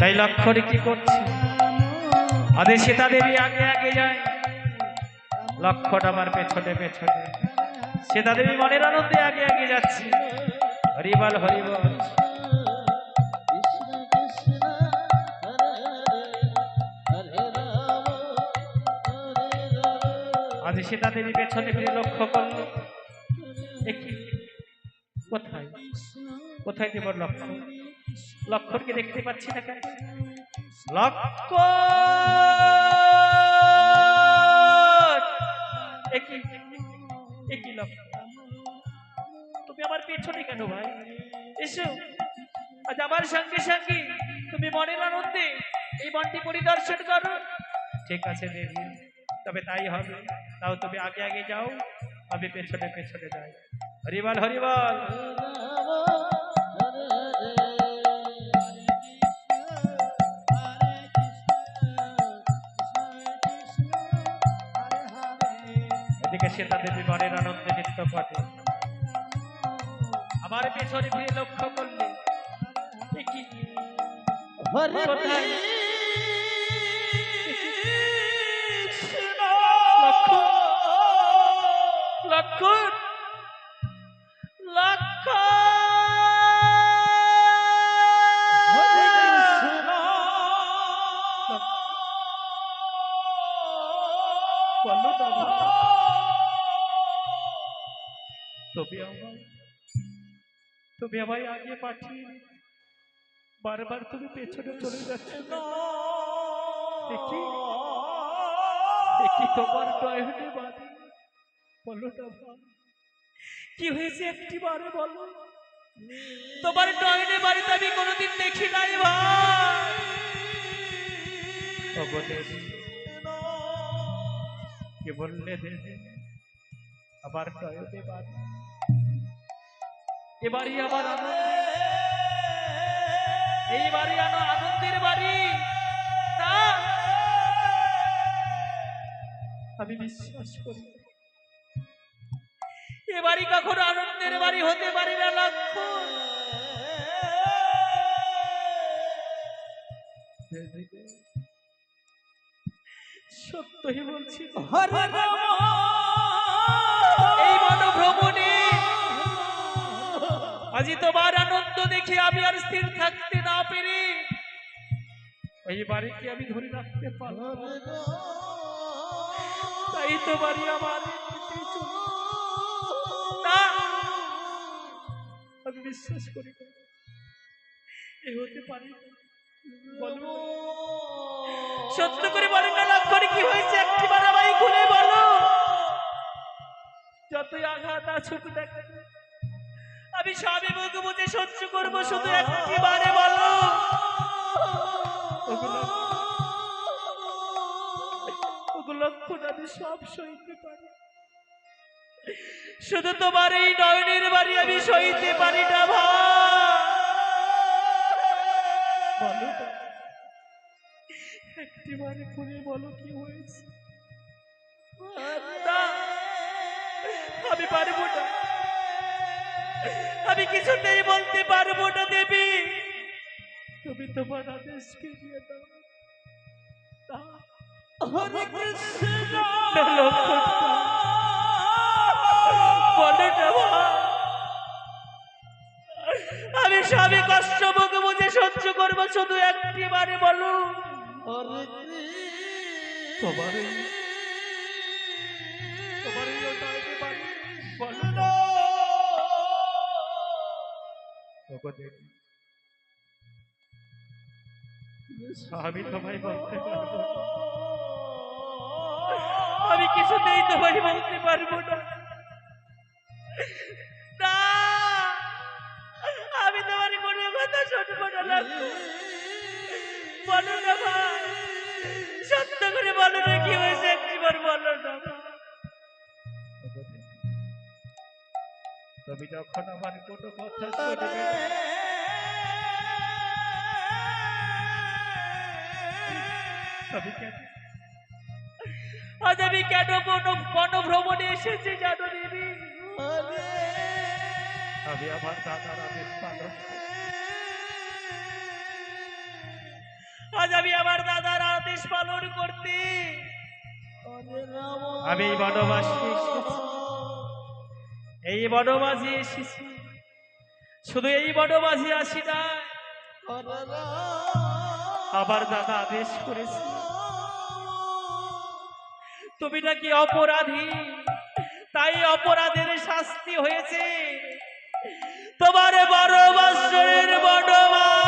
তাই লক্ষ্মণ কি করছে, আদে সীতা দেবী আগে আগে যায়, লক্ষ্মণ আমার পেছনে পেছনে। সীতা দেবী মনের আনন্দে আগে আগে যাচ্ছে। হরিবল হরিবল। আজ সীতা দেবী পেছনে ফিরে লক্ষ্য করল, কোথায় কোথায় দেব লক্ষ্য, লক্ষ্মণকে দেখতে পাচ্ছি না কেন? লক্ষ্মণ, একই লক্ষ্মণ, তুমি আমার পেছনে কেন ভাই? এসো, আজ আমার সঙ্গে সঙ্গে তুমি মনের আনন্দে এই বনটি পরিদর্শন করো। ঠিক আছে দেবী, তবে তাই হবে। তাও তুমি আগে আগে যাও, আমি পেছনে পেছনে যাই। হরিবল হরিবল। এদিকে সীতা দেবী মনের আনন্দে নৃত্য করে, আমার পেছনে ফিরে লক্ষ্য করলে কোথায়? লক্ষ্মণ, তুমি আমায় আগে পাঠিয়ে বারবার তুমি পেছনে চলে যাচ্ছে। দেখি দেখি তোমার ডয়নে বাড়ি, বলো না ভাই কি হয়েছে, একটি বারে বলো। তোমার ডয়নে বাড়িতে আমি কোনোদিন দেখি নাই ভাই। কি বললে দেবে আবার ডয়নে বাড়ি? এবারই আমার আনন্দ, এইবারই আনন্দের বাড়ি না, আমি বিশ্বাস করি এবারই কখনো আনন্দের বাড়ি হতে পারে না। লক্ষ্মণ, সত্যই বলছি, এই মনোভ্রমণে আজি তোমার আনন্দ দেখে আমি আর স্থির থাকতে না পেরে এই বাড়িকে আমি ধরে রাখতে পারব না। তাই তো বাড়ি আমার না, আমি বিশ্বাস করি না এ হতে পারে। বলো, সত্য করে বলেন না লক্ষ্মণ, কি হয়েছে একটি বার আমায় খুলে বলো। যতই আঘাত আসুক না আমি সবই মুখ বুঝে সহ্য করবো, শুধু একটি বারে বলো। লক্ষ্মণ, আমি সব সইতে পারি, শুধু তোমার এই নয়নের বাড়ি আমি সইতে পারি না ভাই। বলো একটি বারে খুলে বলো কি হয়েছে। আমি পারবো না, আমি কিছুতেই বলতে পারবো না দেবী, তুমি তোমার আদেশ ফিরিয়ে দাও। হরে কৃষ্ণ, আমি সবই কষ্ট মুখ বুঝে সহ্য করবো, শুধু একটি বারে বলো। তোমার আমি তোমায় বলতে পারবো, আমি কিছুতেই তোমায় বলতে পারবো না। আমি তোমার কোনো কথা শুনবো না। বলো না ভাই, সত্য করে বলো না কি হয়েছে, একবার বলো না। তুমি যখন আমার কোনো কথা শুনবে আজ আমি কেন বনভ্রমণে এসেছি জানো দেবী? আমি আমার দাদার আদেশ পালন, আজ আমি আমার দাদার আদেশ পালন করতে আমি এই বনবাসে এসেছি। এই বনবাসে এসেছি, শুধু এই বনবাসে আসি না, আবার দাদা আদেশ করেছে তুমি নাকি অপরাধী, তাই অপরাধের শাস্তি হয়েছে তোমার 12 বৎসরের বনবাস।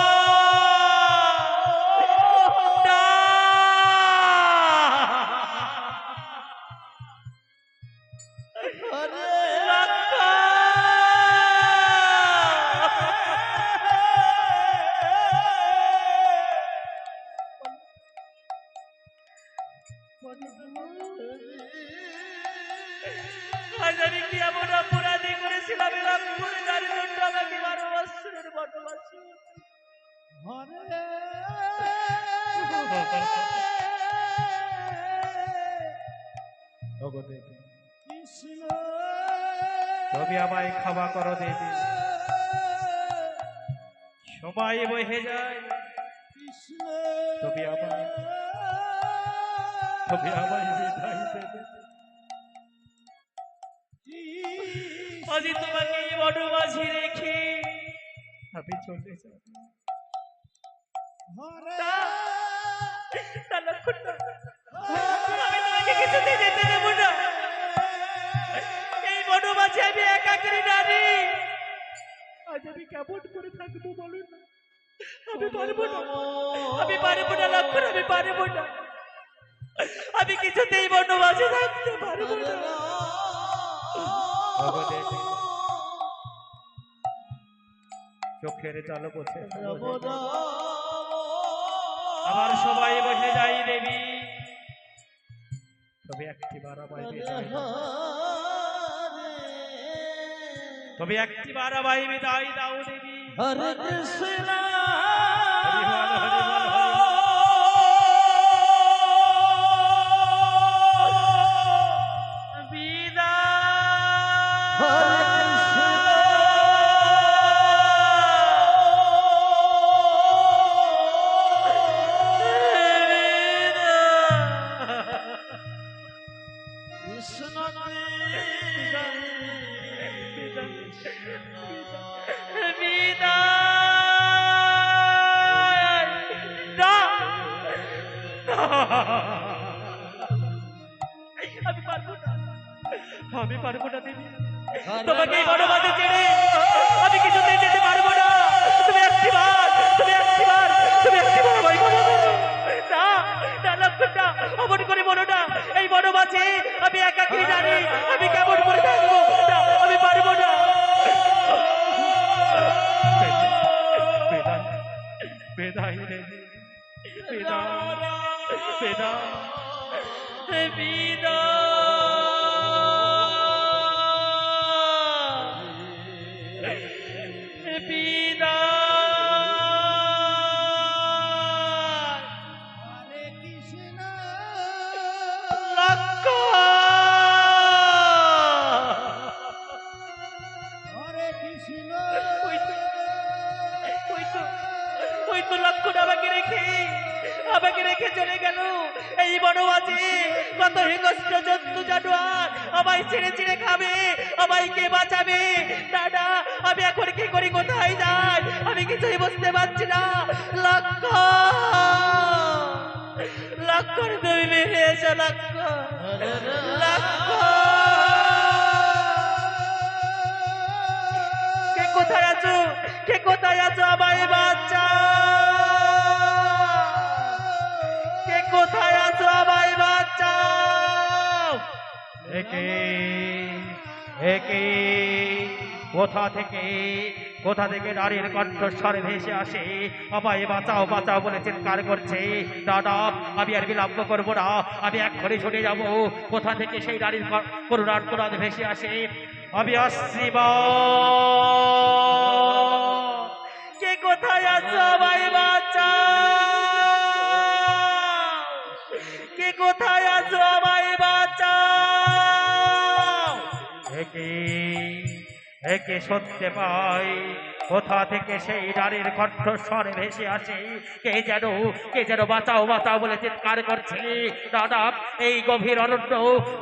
আজ আমি কি এমন অপরাধী করেছিলাম এরকম করে যার জন্য আমাকে 12 বৎসরের বনবাসী তুমি আমায় ক্ষমা করো দেবী। সময় বহে যায়, তুমি আমায় বিদায় দেবে। আজি তোমাকে এই বনবাসী রেখে আমি চলে যাব। আমি তোমাকে কিছুতে যেতে দেব না। এই বনবাসী আমি একাকিনী নারী, আজ আমি কেমন করে থাকবো বলুন না? আমি পারবো না, আমি পারবো না লক্ষণ, আমি পারবো না। আমি কিছুতেই বনবাসে থাকতে পারবো না। চোখের জল বসে আমার সবাই বসে যাই দেবী, তবে একটিবার আমায় বিদায় দাও, তবে একটিবার আমায় বিদায় দাও দেবী। হরে কৃষ্ণ হরি বল, হরি বল, আমি পারবো না দেবী, তোমাকে এই বনবাসে ছেড়ে আমি কিছুতেই যেতে পারবো না। তুমি একটিবার আমায় ক্ষমা করো। না না লক্ষণটা অমন করে বলো না, এই বনবাসে আমি একাকিনী নারী, আমি কেমন করে থাকবো? না, আমি পারবো না। বিদায় দেবী, আমাকে রেখে চলে গেল এই বনবাসে। কত হিংস্র জন্তু জানোয়ার আমায় ছিঁড়ে ছিঁড়ে খাবে, আমায় কে বাঁচাবে? দাদা আমি এখন কি করি, কোথায় যাই আমি কিছুই বুঝতে পারছি না। লক্ষণ তুমি বেরিয়ে এসো, কে কোথায় আছো? কে কোথায় আছো? আমায় বাঁচাও, কে কোথায় আছো? আমায় বাঁচাও। কোথা থেকে নারীর কণ্ঠস্বর ভেসে আসে, আমায় বাঁচাও বাঁচাও বলে চিৎকার করছে। দাদা আমি আর বিলম্ব করবো না, আমি এক্ষুনি ছুটে যাব। কোথা থেকে সেই নারীর করুণার তোরাদ ভেসে আসে, আমি আসছি। কে কোথায় আছো? আমায় বাঁচাও, কে কোথায় আছো? আমায় বাঁচাও। একে শুনতে পাই কোথা থেকে সেই নারীর কণ্ঠস্বর ভেসে আসে। কে যেন বাঁচাও বাঁচাও বলে চিৎকার করছে। দাদা, এই গভীর অরণ্য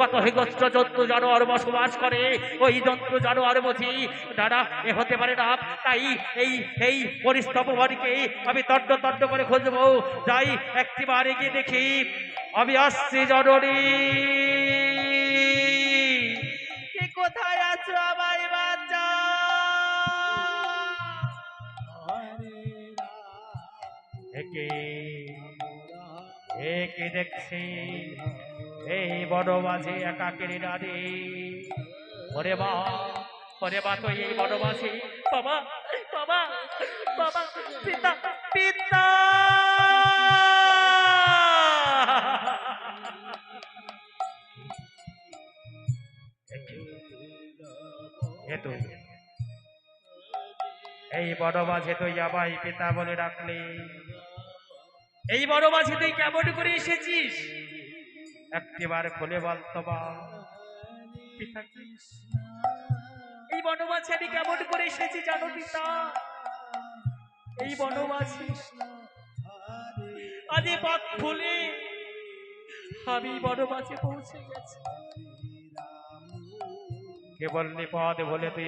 কত হিংস্র জন্তু জানোয়ার বসবাস করে, ওই জন্তু জানোয়ার বুঝি দাদা এ হতে পারে না। তাই এই এই পরিস্তপবাণীকে আমি তন্ন তন্ন করে খুঁজবো। যাই একটিবার এগিয়ে দেখি। আমি আসছি জননী, কে কোথায় আছো আমায় একে একে দেখছি এই বড় মাঝে একাকেরই নারী। ওরে মা, ওরে মা, তো এই বড় মাঝে বাবা বাবা বাবা, পিতা পিতা। এই বড় মাঝে তুই আমায় পিতা বলে ডাকলি, এই বড় মাঝে তুই কেমন করে এসেছিস একটিবার খুলে বলতো মা। পিতা, এই বনবাসে আমি কেমন করে এসেছি জানো পিতা? এই বনবাসে আজ পথ ভুলে আমি বনবাসে পৌঁছে গেছি। কেবল নিপদ বলে তুই